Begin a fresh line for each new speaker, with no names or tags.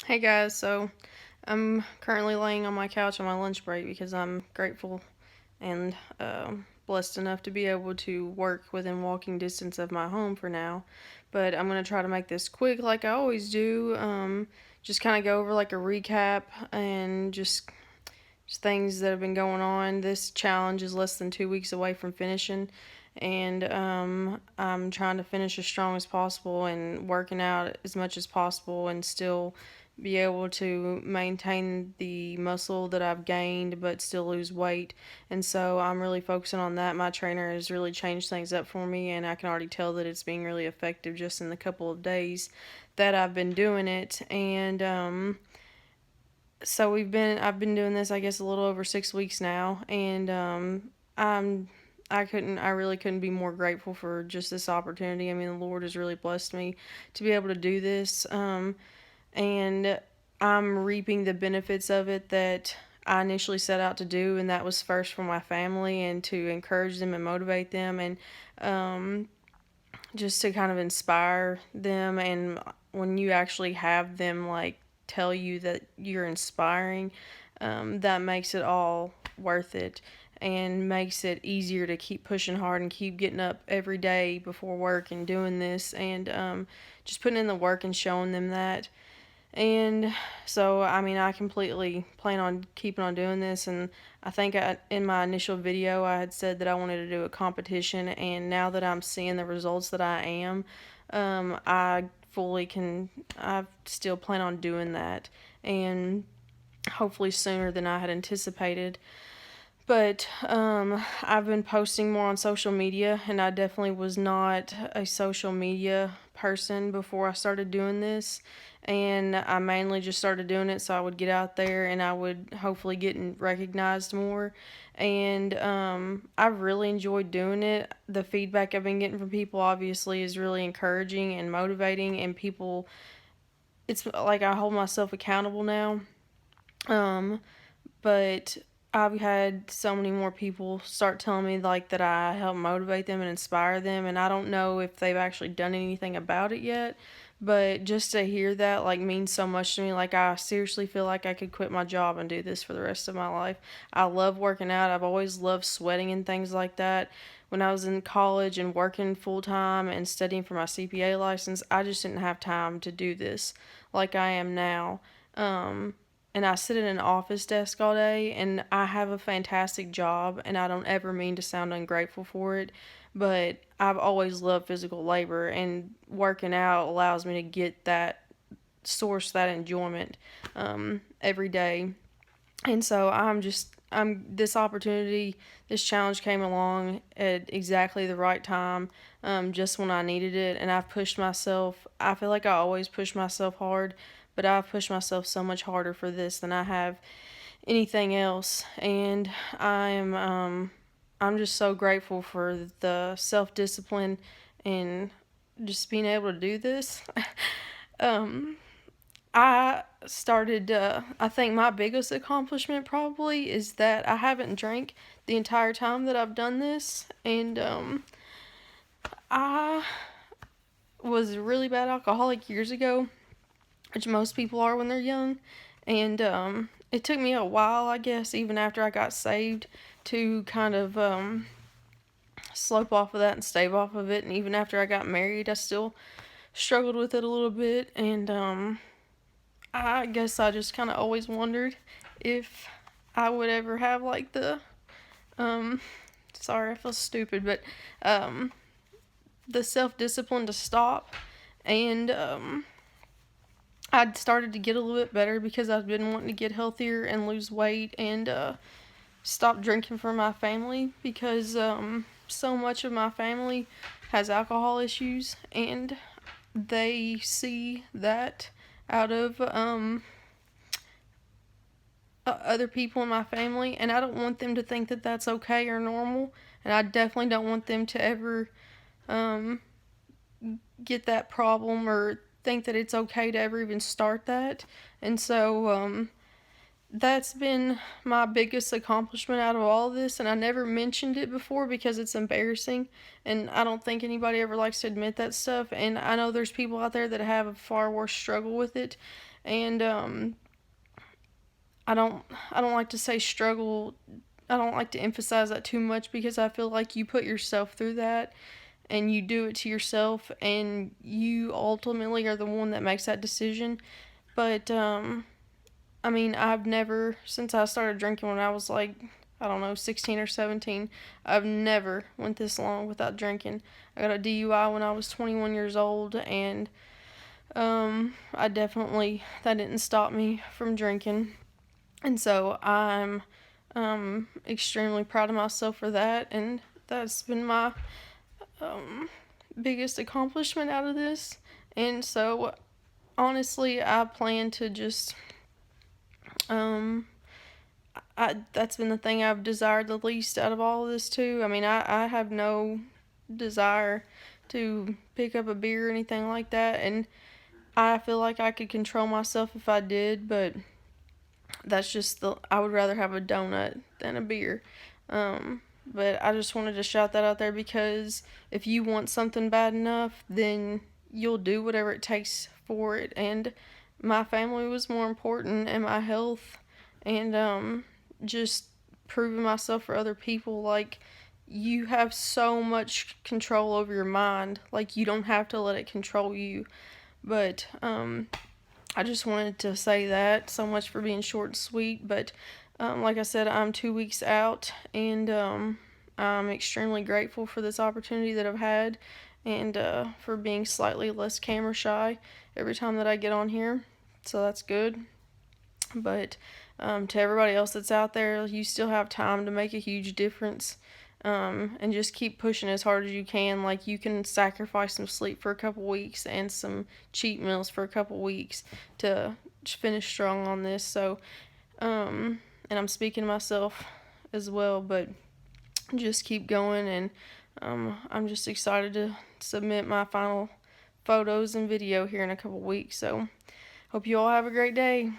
Hey guys, so I'm currently laying on my couch on my lunch break because I'm grateful and blessed enough to be able to work within walking distance of my home for now. But I'm going to try to make this quick like I always do. Just kind of go over like a recap and just things that have been going on. This challenge is less than 2 weeks away from finishing, and I'm trying to finish as strong as possible and working out as much as possible and still be able to maintain the muscle that I've gained but still lose weight. And so I'm really focusing on that. My trainer has really changed things up for me, and I can already tell that it's being really effective just in the couple of days that I've been doing it. And so I've been doing this I guess a little over 6 weeks now, and I'm I really couldn't be more grateful for just this opportunity. I mean, the Lord has really blessed me to be able to do this, and I'm reaping the benefits of it that I initially set out to do, and that was first for my family and to encourage them and motivate them, and um, just to kind of inspire them. And when you actually have them like tell you that you're inspiring, that makes it all worth it and makes it easier to keep pushing hard and keep getting up every day before work and doing this, and just putting in the work and showing them that. And so, I mean, I completely plan on keeping on doing this. And I think in my initial video, I had said that I wanted to do a competition. And now that I'm seeing the results that I am, I fully can, I still plan on doing that. And hopefully sooner than I had anticipated. But I've been posting more on social media, and I definitely was not a social media person before I started doing this. And I mainly just started doing it so I would get out there and I would hopefully get recognized more. And I've really enjoyed doing it. The feedback I've been getting from people obviously is really encouraging and motivating, and people, it's like I hold myself accountable now. Um, but I've had so many more people start telling me like that I help motivate them and inspire them, and I don't know if they've actually done anything about it yet, but just to hear that like means so much to me. Like, I seriously feel like I could quit my job and do this for the rest of my life. I love working out. I've always loved sweating and things like that. When I was in college and working full time and studying for my CPA license, I just didn't have time to do this like I am now. Um, and I sit at an office desk all day, and I have a fantastic job, and I don't ever mean to sound ungrateful for it, but I've always loved physical labor, and working out allows me to get that source, that enjoyment every day. And so I'm this opportunity, this challenge came along at exactly the right time, just when I needed it. And I've pushed myself. I feel like I always push myself hard, but I've pushed myself so much harder for this than I have anything else. And I'm just so grateful for the self discipline and just being able to do this. um, I started, I think my biggest accomplishment probably is that I haven't drank the entire time that I've done this. And I was a really bad alcoholic years ago, which most people are when they're young. And it took me a while, I guess, even after I got saved, to kind of slope off of that and stave off of it. And even after I got married, I still struggled with it a little bit. And I guess I just kind of always wondered if I would ever have like um, sorry, I feel stupid, but um, the self discipline to stop. And I'd started to get a little bit better because I've been wanting to get healthier and lose weight and stop drinking for my family, because so much of my family has alcohol issues, and they see that out of other people in my family, and I don't want them to think that that's okay or normal, and I definitely don't want them to ever um, get that problem or think that it's okay to ever even start that. And so that's been my biggest accomplishment out of all of this, and I never mentioned it before because it's embarrassing, and I don't think anybody ever likes to admit that stuff. And I know there's people out there that have a far worse struggle with it, and I don't I don't like to say struggle. I don't like to emphasize that too much because I feel like you put yourself through that and you do it to yourself, and you ultimately are the one that makes that decision. But I mean, I've never, since I started drinking when I was like, I don't know, 16 or 17, I've never went this long without drinking. I got a DUI when I was 21 years old, and I definitely, that didn't stop me from drinking. And so I'm extremely proud of myself for that, and that's been my um, biggest accomplishment out of this. And so, honestly, I plan to just um, that's been the thing I've desired the least out of all of this too. I mean, I have no desire to pick up a beer or anything like that, and I feel like I could control myself if I did, but that's just I would rather have a donut than a beer. But I just wanted to shout that out there because if you want something bad enough, then you'll do whatever it takes for it. And my family was more important, and my health, and just proving myself for other people. Like, you have so much control over your mind. Like, you don't have to let it control you. But I just wanted to say that. So much for being short and sweet. But like I said, I'm 2 weeks out, and I'm extremely grateful for this opportunity that I've had, and for being slightly less camera shy every time that I get on here. So that's good. But to everybody else that's out there, you still have time to make a huge difference. And just keep pushing as hard as you can. Like, you can sacrifice some sleep for a couple weeks and some cheat meals for a couple weeks to finish strong on this. So, and I'm speaking to myself as well, but just keep going. And I'm just excited to submit my final photos and video here in a couple weeks. So, hope you all have a great day.